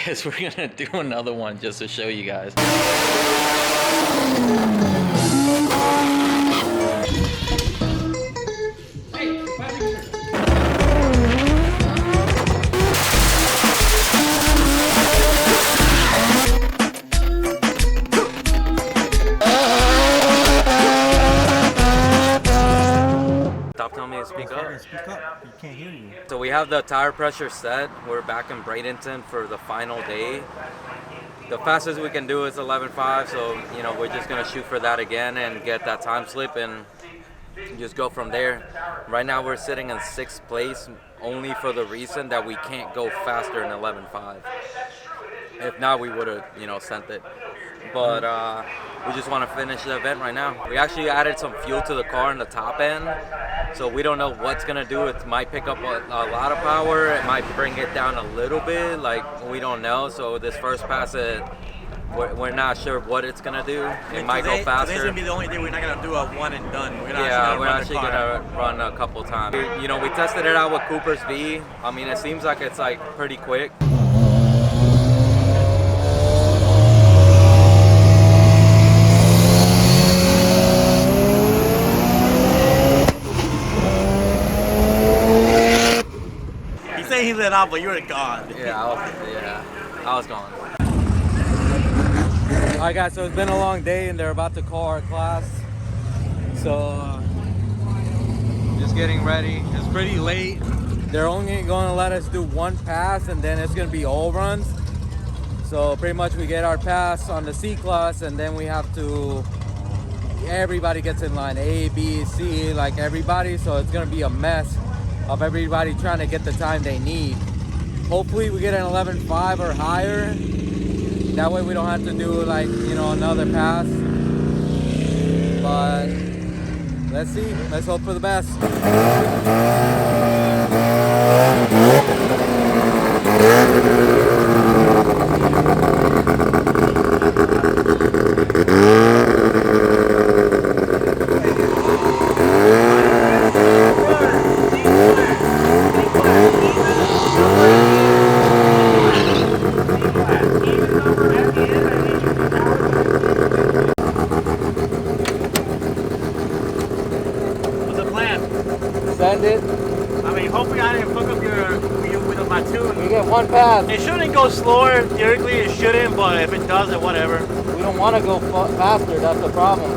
guess we're gonna do another one just to show you guys. Stop telling me to speak up. Speak up. You can't hear you. So we have the tire pressure set. We're back in Bradenton for the final day. The fastest we can do is 11.5, so you know we're just gonna shoot for that again and get that time slip and just go from there. Right now we're sitting in 6th place, only for the reason that we can't go faster than 11.5. If not, we would have, you know, sent it. But we just want to finish the event right now. We actually added some fuel to the car in the top end, so we don't know what's gonna do. It might pick up a lot of power. It might bring it down a little bit. Like, we don't know. So this first pass, we're not sure what it's gonna do. It might go faster. Today's gonna be the only day we're not gonna do a one and done. We're actually gonna run a couple times. You know, we tested it out with Cooper's V. I mean, it seems like it's like pretty quick. He lit off, but you were gone. I was gone. Alright guys, so it's been a long day and they're about to call our class. So just getting ready. It's pretty late. They're only going to let us do one pass and then it's going to be all runs. So pretty much we get our pass on the C class and then we have to, everybody gets in line, A, B, C, like everybody. So it's going to be a mess of everybody trying to get the time they need. Hopefully we get an 11.5 or higher. That way we don't have to do like, you know, another pass. But let's see. Let's hope for the best. Send it. I mean, hopefully I didn't fuck up your with my tune. You get one pass. It shouldn't go slower. Theoretically, it shouldn't, but if it does, then whatever. We don't want to go faster. That's the problem.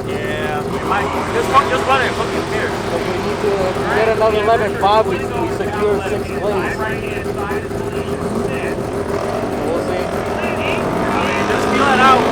Yeah, it might. Just run it. Fucking here. But we need to, if we get another 11.5, we secure 6th place. We'll see. Just feel it out.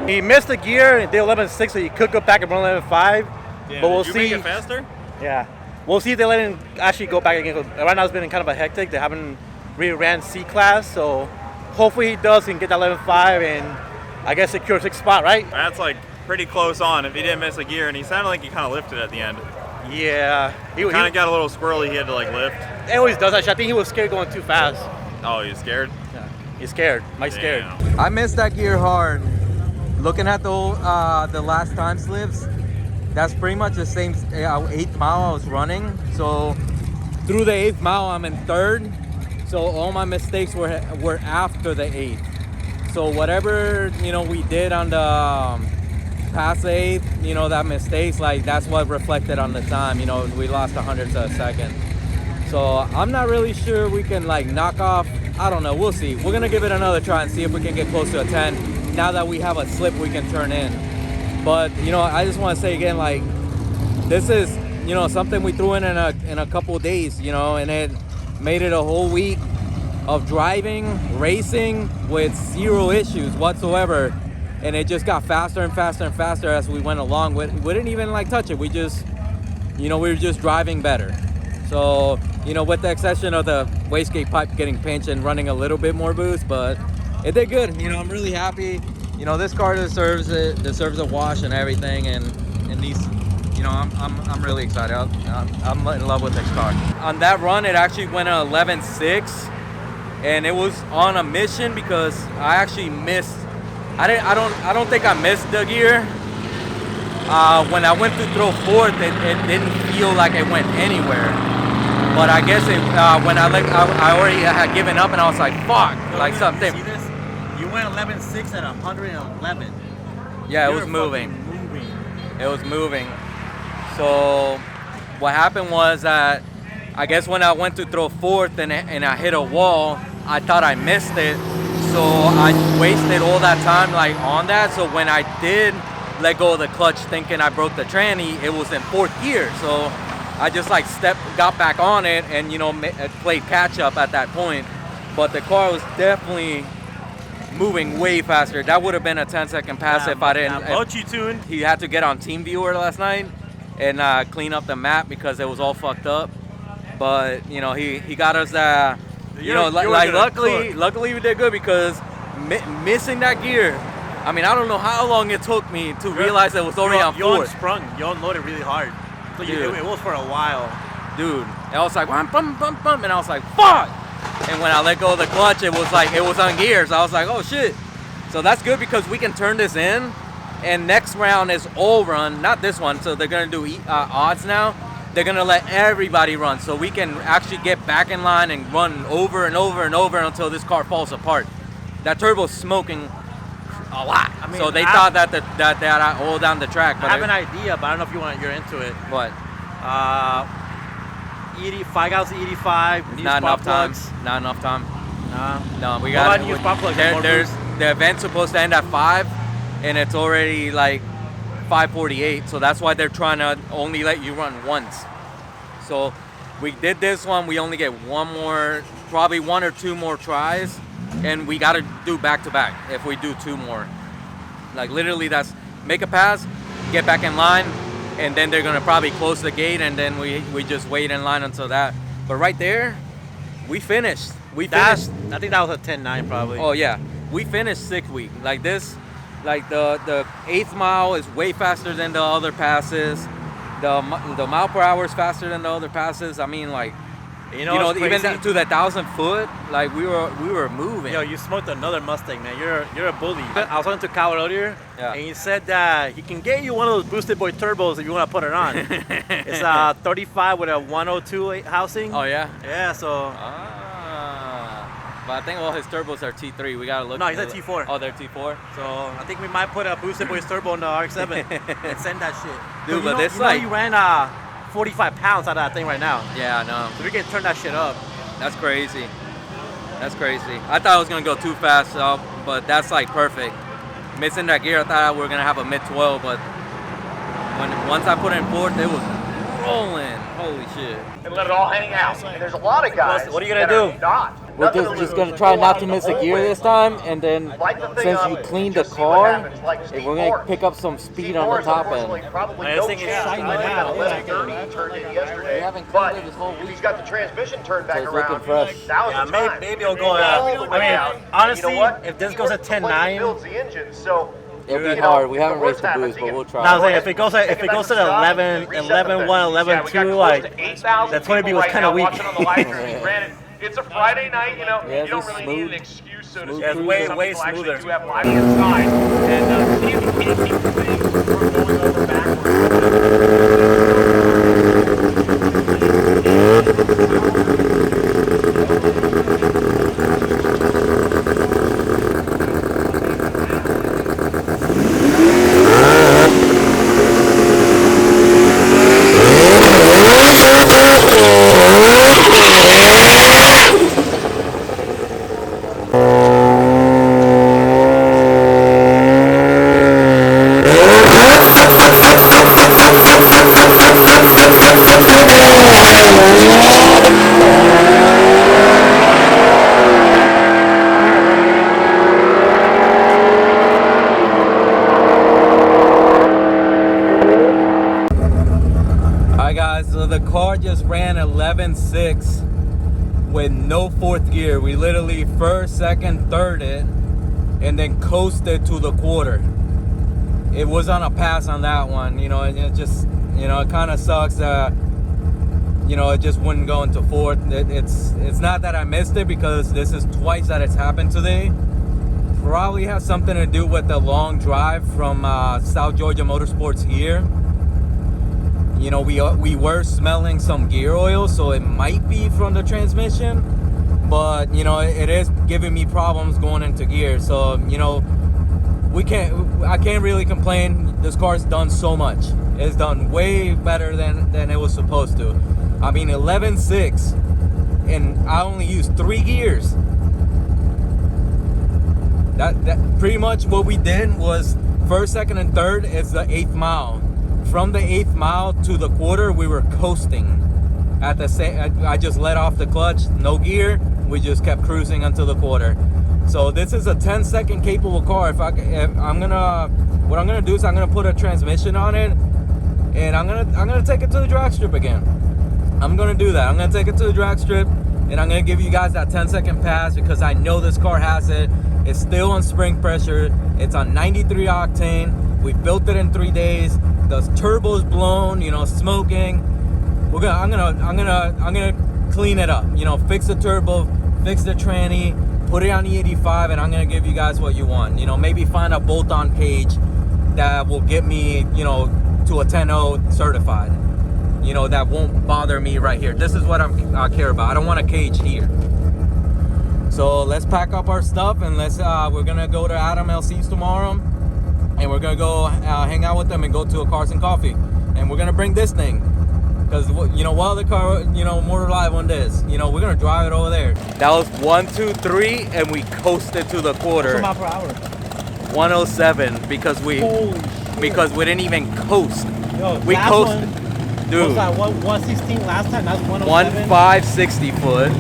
He missed the gear and did 11.6, so he could go back and run 11.5. Yeah, but we'll did you see. Make it faster? Yeah, we'll see if they let him actually go back again. Right now it's been kind of a hectic. They haven't really ran C class, so hopefully he does and get that 11.5 and I guess secure 6th spot, right? That's like pretty close on if he didn't miss a gear, and he sounded like he kind of lifted at the end. Yeah, he kind of got a little squirrely. He had to like lift. He always does actually. I think he was scared going too fast. Oh, you scared? Yeah, he's scared. Mike's scared. I missed that gear hard. Looking at the last time slips, that's pretty much the same 8th mile I was running. So through the 8th mile, I'm in 3rd. So all my mistakes were after the 8th. So whatever we did on the past the 8th, you know, that mistakes, like that's what reflected on the time. You know, we lost 100 to a second. So I'm not really sure we can like knock off. I don't know. We'll see. We're gonna give it another try and see if we can get close to a 10. Now that we have a slip we can turn in. But you know, I just want to say again, like this is, you know, something we threw in a couple of days, you know, and it made it a whole week of driving, racing with zero issues whatsoever. And it just got faster and faster and faster as we went along. We didn't even like touch it. We just, you know, we were just driving better. So, you know, with the exception of the wastegate pipe getting pinched and running a little bit more boost, but it did good. You know, I'm really happy. You know, this car deserves it, deserves a wash and everything. And these, you know, I'm really excited. I'm in love with this car. On that run, it actually went 11.6, and it was on a mission because I actually missed. I don't think I missed the gear. When I went to throw fourth, it didn't feel like it went anywhere. But I guess it when I already had given up, and I was like, fuck, like something. See this? You went 11.6 at 111. Yeah, it was moving. It was moving. So what happened was that I guess when I went to throw fourth and I hit a wall, I thought I missed it. So I wasted all that time like on that. So when I did let go of the clutch thinking I broke the tranny, it was in fourth gear. So I just like got back on it and, you know, played catch up at that point. But the car was definitely moving way faster. That would have been a 10-second pass if I didn't. He had to get on TeamViewer last night and clean up the map because it was all fucked up. But, you know, he got us you know, like luckily we did good because missing that gear. I mean, I don't know how long it took me to realize it was already on fourth. You unloaded really hard. So it was for a while. Dude, and I was like, bum, bum, bum, bum, and I was like, fuck! And when I let go of the clutch, it was like, it was on gears. I was like, oh shit. So that's good because we can turn this in, and next round is all run, not this one. So they're gonna do odds now. They're gonna let everybody run, so we can actually get back in line and run over and over and over until this car falls apart. That turbo's smoking a lot. I mean, so they thought that that all down the track. But I have an idea, but I don't know if you're into it. What? 5 gallons of 85. Not enough time. Not enough time. No, we got. Use spark plugs. There's the event's supposed to end at 5, and it's already like 5:48. So that's why they're trying to only let you run once. So we did this one. We only get one more, probably 1 or 2 more tries, and we got to do back to back if we do 2 more. Like literally, that's make a pass, get back in line, and then they're gonna probably close the gate, and then we just wait in line until that. But right there, we finished. I think that was a 10.9 probably. Oh yeah, we finished 6th week. Like this, like the 8th mile is way faster than the other passes. The mile per hour is faster than the other passes. I mean, like, you know even to that 1,000 foot, like we were moving. Yo, you smoked another Mustang, man. You're a bully. I was talking to Kyle earlier, and he said that he can get you one of those Boosted Boy turbos if you want to put it on. It's a 35 with a 102 housing. Oh yeah. Yeah. So. But I think all his turbos are T3. We gotta look. No, he's a T4. Oh, they're T4. So I think we might put a Boosted Boys turbo in the RX-7 and send that shit. Dude, but this like you ran 45 pounds out of that thing right now. Yeah, I know. So we can turn that shit up. That's crazy. That's crazy. I thought I was gonna go too fast, but that's like perfect. Missing that gear, I thought we were gonna have a mid 12, but once I put it in fourth, it was rolling. Holy shit. And let it all hang out. And there's a lot of guys. What are you gonna do? We're just gonna try not to miss a gear this time, and then since you cleaned the car, we're gonna pick up some speed on the top end. This thing is shiny now. We haven't cleaned it this whole week. He's got the transmission turned back So it's around. looking fresh. Yeah, maybe it'll go. I mean, honestly, if this goes at 10.9. It'll be hard. We haven't raced the boost, but we'll try. No, I was saying if it goes to 11, 11, 1, 11, 2, like that 20B was kind of weak. It's a Friday night, you know. Yeah, you don't really need an excuse, so to speak. Yeah, it's way smoother. Do have live inside, and see if you can't keep the thing from going over backwards. guys, so the car just ran 11.6 with no fourth gear. We literally first, second, third it, and then coasted to the quarter. It was on a pass on that one, you know, and it just, you know, it kind of sucks that, you know, it just wouldn't go into fourth. It's not that I missed it, because this is twice that it's happened today. Probably has something to do with the long drive from South Georgia Motorsports here. You know, we were smelling some gear oil, so it might be from the transmission, but you know, it is giving me problems going into gear. So you know, I can't really complain. This car's done so much. It's done way better than it was supposed to. I mean, 11.6, and I only used 3 gears. That pretty much what we did was first, second, and third is the 8th mile. From the 8th mile to the quarter, we were coasting. At the same, I just let off the clutch, no gear. We just kept cruising until the quarter. So this is a 10-second capable car. What I'm gonna do is I'm gonna put a transmission on it, and I'm gonna take it to the drag strip again. I'm gonna do that. I'm gonna take it to the drag strip, and I'm gonna give you guys that 10-second pass, because I know this car has it. It's still on spring pressure. It's on 93 octane. We built it in 3 days. The turbo's blown, you know, smoking. I'm gonna clean it up. You know, fix the turbo, fix the tranny, put it on E85, and I'm gonna give you guys what you want. You know, maybe find a bolt-on cage that will get me, you know, to a 10.0 certified. You know, that won't bother me right here. This is what I care about. I don't want a cage here. So let's pack up our stuff, and we're gonna go to Adam LC's tomorrow, and we're gonna go hang out with them and go to a Cars and Coffee, and we're gonna bring this thing, because you know, while the car, you know, more reliable on this, you know, we're gonna drive it over there. That was 1, 2, 3, and we coasted to the quarter. What's the mile per hour? 107, because we didn't even coast. Yo, we coasted, dude. What was that, 116 last time? That's 107. 1.560 foot.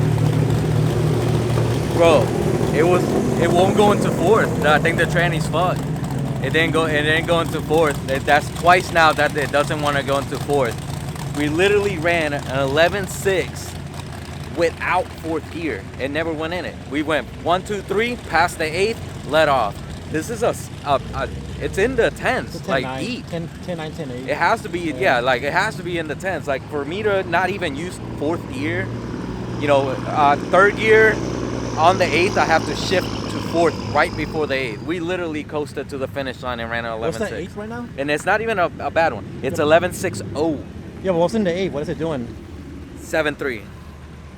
Bro, it won't go into fourth. I think the tranny's fucked. It didn't go into fourth. That's twice now that it doesn't want to go into fourth. We literally ran an 11.6 without fourth gear. It never went in it. We went 1, 2, 3, past the 8th, let off. This is it's in the 10s, like deep. 10, 9, 10, 8. It has to be, yeah, like it has to be in the 10s. Like for me to not even use fourth gear, you know, third gear on the 8th, I have to shift to fourth right before the 8th. We literally coasted to the finish line and ran an 11.6. What's that 8th right now? And it's not even a bad one. It's 11.60. Yeah, but what's in the 8th? What is it doing? 7.3.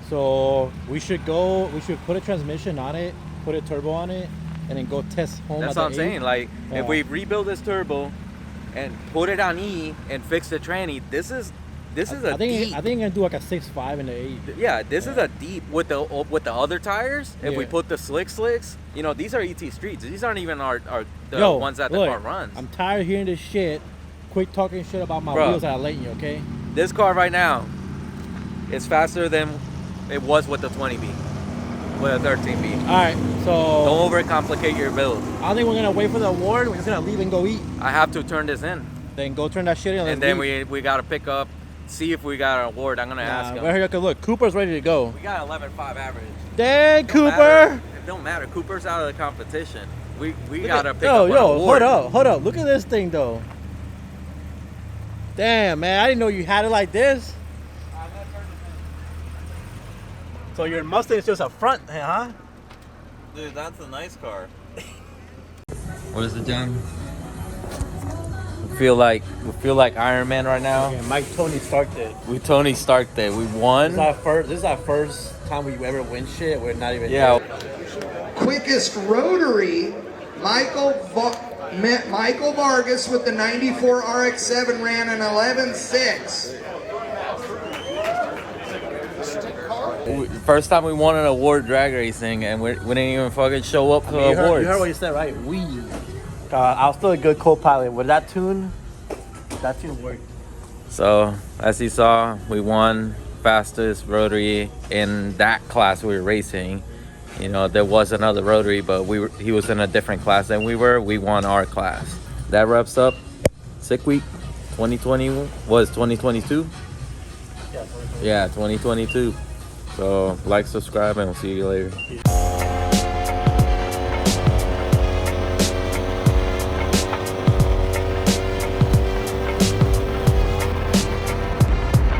So we should put a transmission on it, put a turbo on it, and then go test home. That's at what I'm the saying. 8th. Like, Yeah. if we rebuild this turbo and put it on E and fix the tranny, this is a deep. I think I'm gonna do like a 6.5 in the 8th. Yeah, this is a deep with the other tires. If we put the slicks, you know, these are ET streets. These aren't even the ones that the car runs. I'm tired of hearing this shit. Quit talking shit about my wheels that I let you, okay? This car right now is faster than it was with the 20B, with a 13B. All right, so don't overcomplicate your build. I think we're gonna wait for the award. We're just gonna leave and go eat. I have to turn this in. Then go turn that shit in. And then we gotta pick up, see if we got an award. I'm gonna ask him. Right here, look, Cooper's ready to go. We got 11.5 average. Dang, Cooper! It don't matter. Cooper's out of the competition. We gotta pick up an award. Hold up. Look at this thing though. Damn, man, I didn't know you had it like this. So your Mustang is just a front, huh? Dude, that's a nice car. What is it, John? We feel like Iron Man right now. Yeah, Mike Tony Starked it. We Tony Starked it. We won. This is our first time we ever win shit. We're not even. Yeah. Quickest rotary, Michael Vargas with the 94 RX-7 ran an 11.6. First time we won an award drag racing, and we didn't even fucking show up to awards. You heard what you said, right? I was still a good co-pilot. With that tune worked. So, as you saw, we won fastest rotary in that class we were racing. You know, there was another rotary, but he was in a different class than we were. We won our class. That wraps up Sick Week 2020 was 2022. Yeah, 2022. Yeah, 2022. So like, subscribe, and we'll see you later.